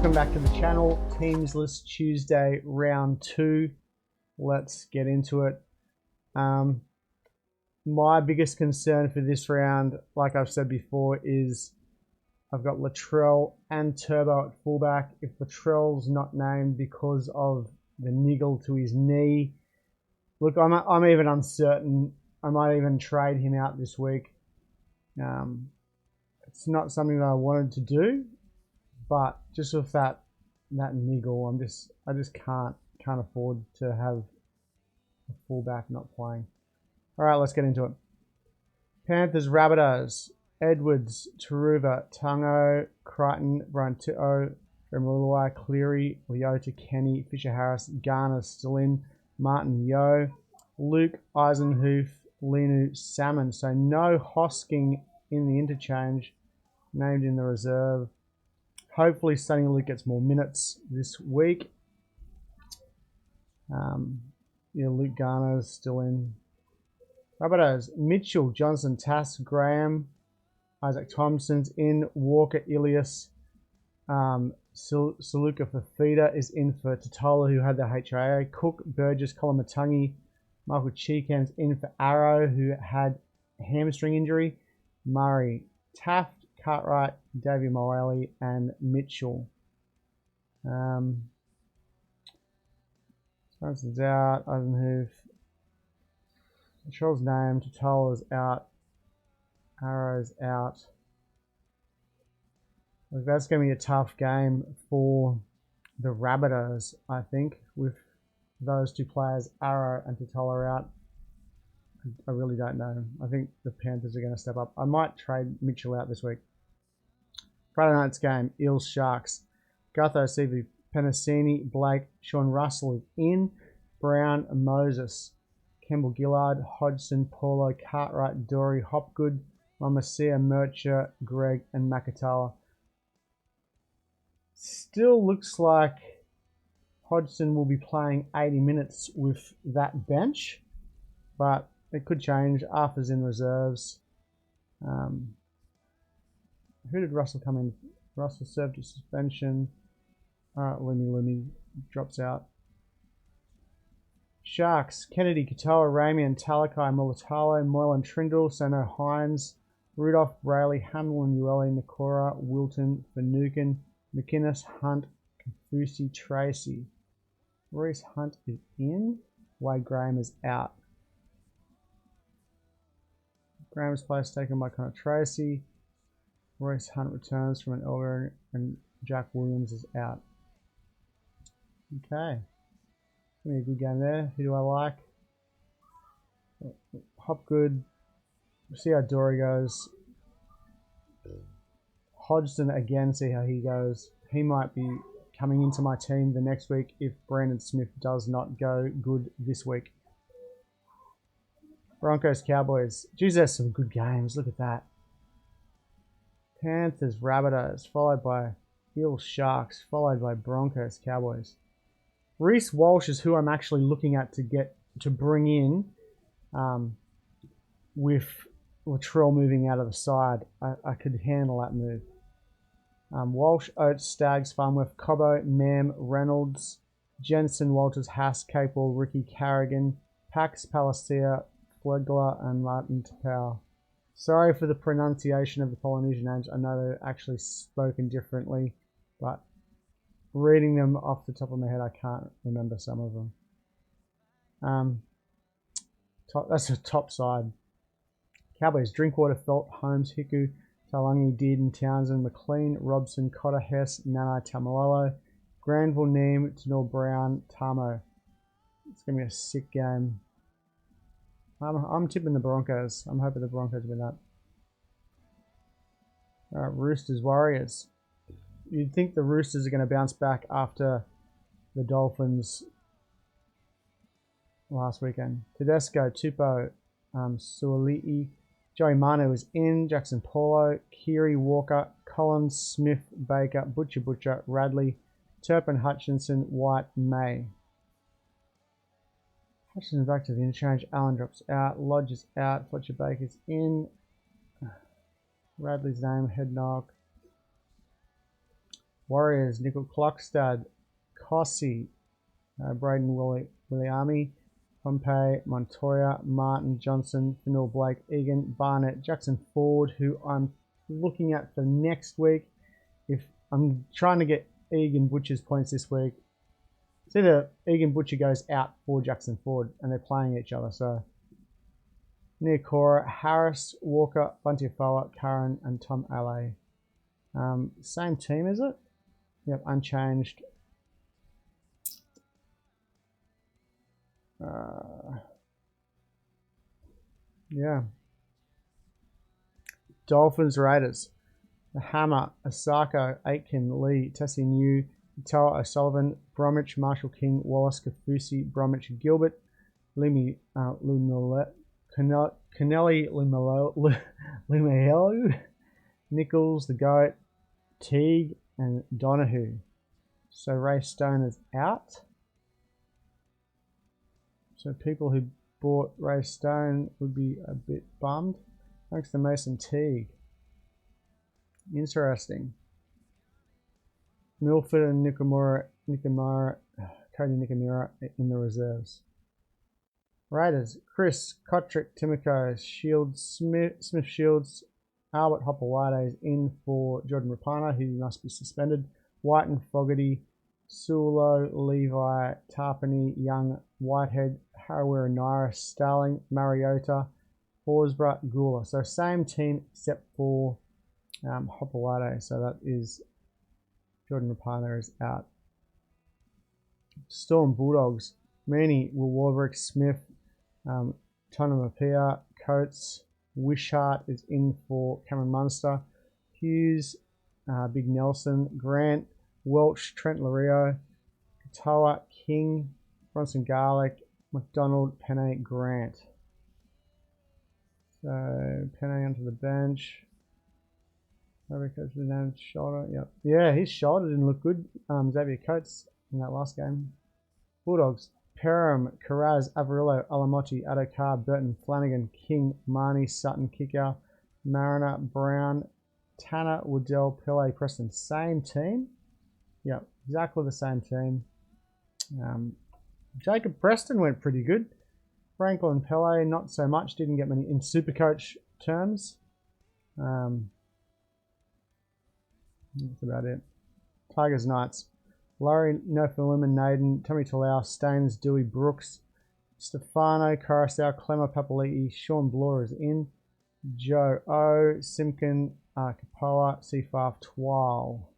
Welcome back to the channel. Teams List Tuesday, round 2. Let's get into it. My biggest concern for this round, like I've said before, is I've got Latrell and Turbo at fullback. If Latrell's not named because of the niggle to his knee, look, I'm even uncertain. I might even trade him out this week. It's not something that I wanted to do, but just with that niggle, I just can't afford to have a fullback not playing. All right, let's get into it. Panthers Rabbitohs: Edwards, Taruva, Tungo, Crichton, Rd2, Remulawai, Cleary, Leota, Kenny, Fisher-Harris, Garner still in, Martin Yeo, Luke, Eisenhoof, Linu, Salmon. So no Hosking in the interchange, named in the reserve. Hopefully Sonny Luke gets more minutes this week. Luke Garner's still in. Rabbitohs: Mitchell, Johnson, Tass, Graham, Isaac Thompson's in, Walker, Ilias, Saluka Fafita is in for Totola, who had the HIA, Cook, Burgess, Colin Michael Cheekham's in for Arrow, who had hamstring injury, Murray, Taft, Cartwright, Davey Morelli, and Mitchell. Johnson's out, Eisenhoof, Charles' name, Totola's out, Arrow's out. Look, that's going to be a tough game for the Rabbitohs, I think, with those two players, Arrow and Totola out. I really don't know. I think the Panthers are going to step up. I might trade Mitchell out this week. Friday night's game, Eels Sharks. Gutho, CV, Penasini, Blake, Sean Russell is in. Brown, Moses, Campbell Gillard, Hodgson, Paulo, Cartwright, Dory, Hopgood, Mamasia, Murcher, Greg, and Makatawa. Still looks like Hodgson will be playing 80 minutes with that bench, but it could change. Arthur's in reserves. Who did Russell come in? Russell served a suspension. Alright, Lumi drops out. Sharks: Kennedy, Katoa, Ramian, Talakai, Mulatalo, Moylan, Trindle, Sano, Hines, Rudolph, Brayley, Hamlin, Ueli, Nakora, Wilton, Finucane, McInnes, Hunt, Kafusi, Tracy. Reese Hunt is in. Wade Graham is out. Graham's place taken by Connor Tracy. Royce Hunt returns from an elbow, and Jack Williams is out. Okay. Give me a good game there. Who do I like? Hopgood. We'll see how Dory goes. Hodgson again, see how he goes. He might be coming into my team the next week if Brandon Smith does not go good this week. Broncos Cowboys. Geez, there's some good games. Look at that. Panthers Rabbitohs, followed by Eels Sharks, followed by Broncos Cowboys. Reece Walsh is who I'm actually looking at to bring in with Latrell moving out of the side. I could handle that move. Walsh, Oates, Staggs, Farnworth, Cobbo, Mam, Reynolds, Jensen, Walters, Haas, Capel, Ricky Carrigan, Pax, Palacia, Flegler, and Martin Tapau. Sorry for the pronunciation of the Polynesian names. I know they're actually spoken differently, but reading them off the top of my head, I can't remember some of them. That's a top side. Cowboys: Drinkwater, Felt, Holmes, Hiku, Talangi, Dearden, Townsend, McLean, Robson, Cotter, Hess, Nanai, Tamalolo, Granville, Neem, Tanor, Brown, Tamo. It's going to be a sick game. I'm tipping the Broncos. I'm hoping the Broncos win that. Alright, Roosters Warriors. You'd think the Roosters are going to bounce back after the Dolphins last weekend. Tedesco, Tupou, Suoli'i, Joey Manu is in, Jackson Paulo, Keary, Walker, Collins, Smith, Baker, Butcher, Radley, Turpin, Hutchinson, White, May. Hutchinson back to the interchange. Allen drops out. Lodge is out. Fletcher Baker's in. Radley's name, head knock. Warriors, Nickel Klokstad, Kossi, Braden Williami, Pompey, Montoya, Martin, Johnson, Fanil Blake, Egan, Barnett, Jackson Ford, who I'm looking at for next week. If I'm trying to get Egan Butcher's points this week, it's either Egan Butcher goes out for Jackson Ford and they're playing each other. So Niokora, Harris, Walker, Buntiafoa, Curran, and Tom Ale. Same team, is it? Yep, unchanged. Yeah. Dolphins, Raiders. The Hammer, Asako, Aitken, Lee, Tessie New, Toa O'Sullivan, Bromwich, Marshall King, Wallace, Kafusi, Bromwich, Gilbert, Lumi, Kennelly, Lumiello, Nichols, The Goat, Teague, and Donahue. So Ray Stone is out. So people who bought Ray Stone would be a bit bummed. Thanks to Mason Teague. Interesting. Milford and Cody Nikamura in the reserves. Raiders, Chris, Kotrick, Timoko, Shields, Smith Shields, Albert Hopewade is in for Jordan Rapana, who must be suspended. White and Fogarty, Sulo, Levi, Tarpany, Young, Whitehead, Harawira, Naira, Starling, Mariota, Horsburgh, Gula. So same team except for Hopewade. So that is Jordan Rapana is out. Storm Bulldogs, Meany, Will Warbrick, Smith, Tonamapia, Coates, Wishart is in for Cameron Munster, Hughes, Big Nelson, Grant, Welch, Trent Lario, Katoa, King, Bronson Garlic, McDonald, Penne, Grant. So Penne onto the bench. Xavier Coates with named shoulder. Yep. Yeah, his shoulder didn't look good. Xavier Coates in that last game. Bulldogs. Perham, Carraz, Avarillo, Alamotti, Adokar, Burton, Flanagan, King, Marnie, Sutton, Kickow, Mariner, Brown, Tanner, Waddell, Pele, Preston. Same team. Yep, exactly the same team. Jacob Preston went pretty good. Franklin Pele, not so much. Didn't get many in Supercoach terms. That's about it. Tigers, Knights. Laurie, Nofaliman, Naden, Tommy Talau, Staines, Dewey, Brooks, Stefano, Coruscant, Clemmer, Papali'i, Sean Bloor is in. Joe O, Simkin, Kapoa, Seafaf, Twal.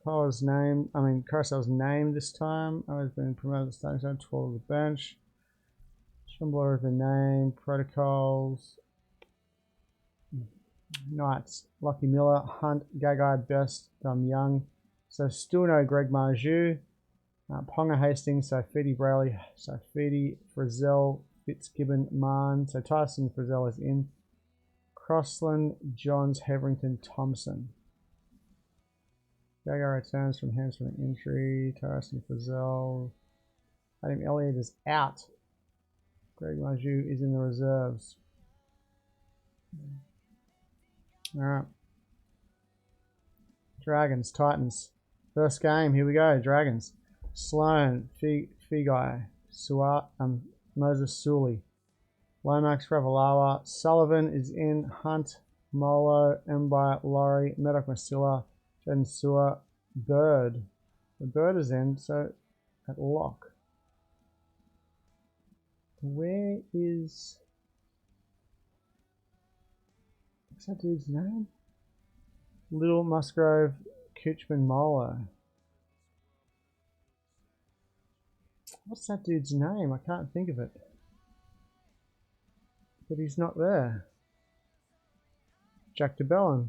Kapoa's name, Coruscant's name this time. Oh, he's been promoted to starting zone, 12 of the bench. Sean Bloor is the name. Protocols. Knights, Lockie Miller, Hunt, Gagai, Best, Young. So still no Greg Marju, Ponga Hastings, Sofidi Brayley, Sofidi, Frizzell, Fitzgibbon, Mann. So Tyson Frizzell is in. Crossland, Johns, Heverington, Thompson. Gaga returns from hamstring injury. Tyson Frizzell. Adam Elliott is out. Greg Marju is in the reserves. Alright. Dragons, Titans. First game, here we go. Dragons. Sloan, Figai, Moses Sully, Lomax, Ravalawa, Sullivan is in, Hunt, Molo, Mbai, Laurie, Medoc Masilla, Jaden Sewer, Bird. The Bird is in, so at lock. Where is... what's that dude's name? Little Musgrove, Kuchman, Molo. What's that dude's name? I can't think of it. But he's not there. Jack DeBellin.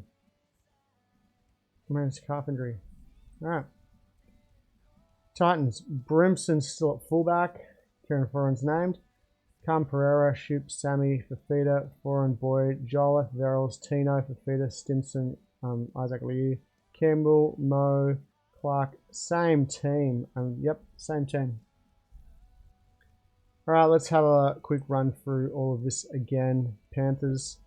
Man's Carpentry. Alright. Titans. Brimson still at fullback. Kieran Foran's named. Cam Pereira, Shoop, Sammy, Fafita, Foran, Boyd, Jola, Verrills, Tino, Fafita, Stimson, Isaac Liu, Campbell, Mo, Clark. Same team. Yep, same team. Alright, let's have a quick run through all of this again. Panthers.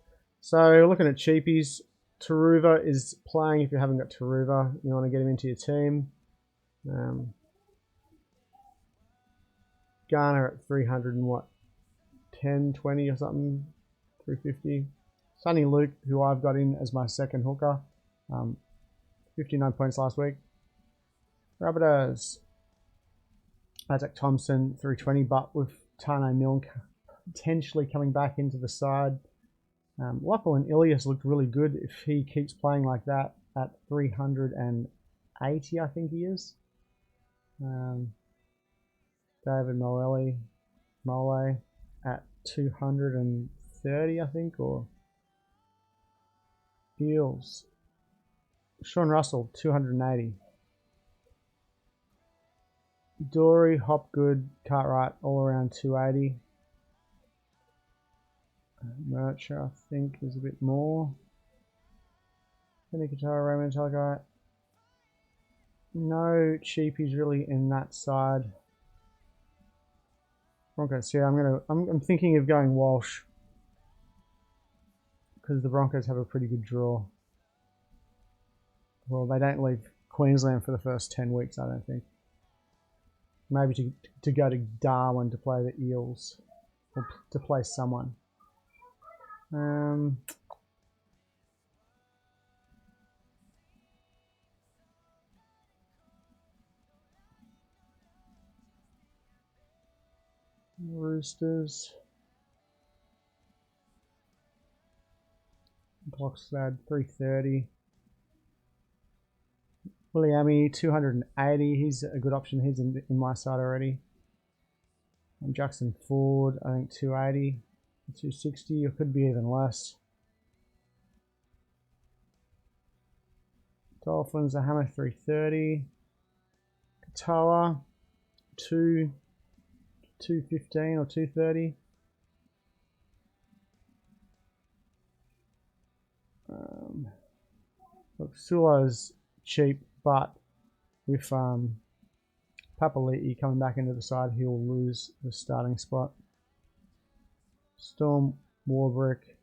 So looking at cheapies, Taruva is playing. If you haven't got Taruva, you want to get him into your team. Garner at 300 and what? 10, 20 or something? 350. Sonny Luke, who I've got in as my second hooker. 59 points last week. Rabbitohs. Isaac Thompson, 320, but with Tane Milne potentially coming back into the side. Lachlan Ilias looked really good if he keeps playing like that at 380, I think he is. David Mole at 230, I think, or Eels. Sean Russell, 280. Dory, Hopgood, Cartwright, all around 280. Mercher, I think, is a bit more. Kenny Katara, Raymond Talakai. No cheapies really in that side. Broncos, yeah, I'm thinking of going Walsh because the Broncos have a pretty good draw. Well, they don't leave Queensland for the first 10 weeks, I don't think. Maybe to go to Darwin to play the Eels or to play someone. Roosters. Blockslad 330. Williami 280. He's a good option. He's in my side already. And Jackson Ford, I think 280, 260. It could be even less. Dolphins, a hammer 330. Katoa 215 or 230. Look, Sulo's cheap, but with Papali'i coming back into the side, he'll lose the starting spot. Storm, Warbrick,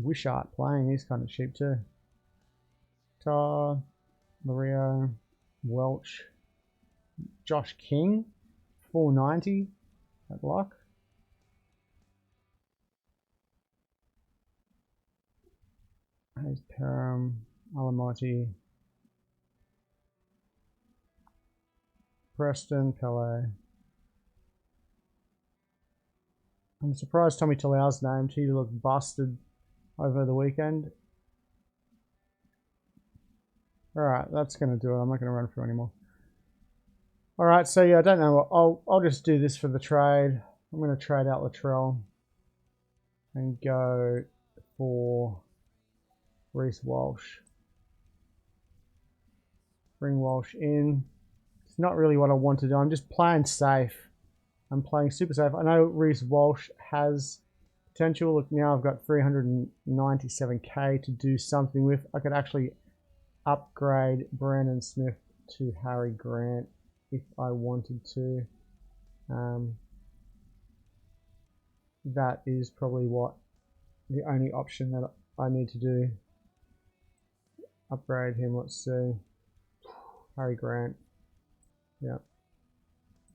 Wishart playing, he's kind of cheap too. Tar, Mario, Welch, Josh King, 490 at lock. Hayes Perham, Alamoti, Preston, Pele. I'm surprised Tommy Talau's named. He looked busted over the weekend. Alright, that's going to do it. I'm not going to run through anymore. Alright, so yeah, I don't know. I'll just do this for the trade. I'm going to trade out Latrell and go for Reece Walsh. Bring Walsh in. It's not really what I want to do. I'm just playing safe. I'm playing super safe. I know Reece Walsh has potential. Look, now I've got 397k to do something with. I could actually upgrade Brandon Smith to Harry Grant if I wanted to. That is probably the only option that I need to do. Upgrade him, let's see. Harry Grant. Yeah.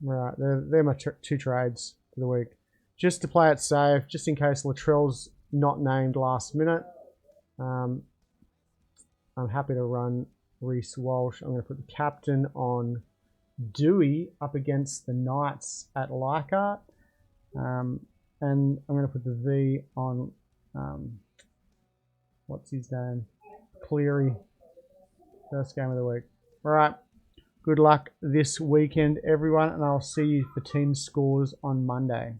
Right, they're my two trades for the week. Just to play it safe, just in case Latrell's not named last minute. I'm happy to run Reece Walsh. I'm going to put the captain on Dewey up against the Knights at Leichhardt. And I'm going to put the V on, what's his name? Cleary. First game of the week. All right. Good luck this weekend, everyone, and I'll see you for team scores on Monday.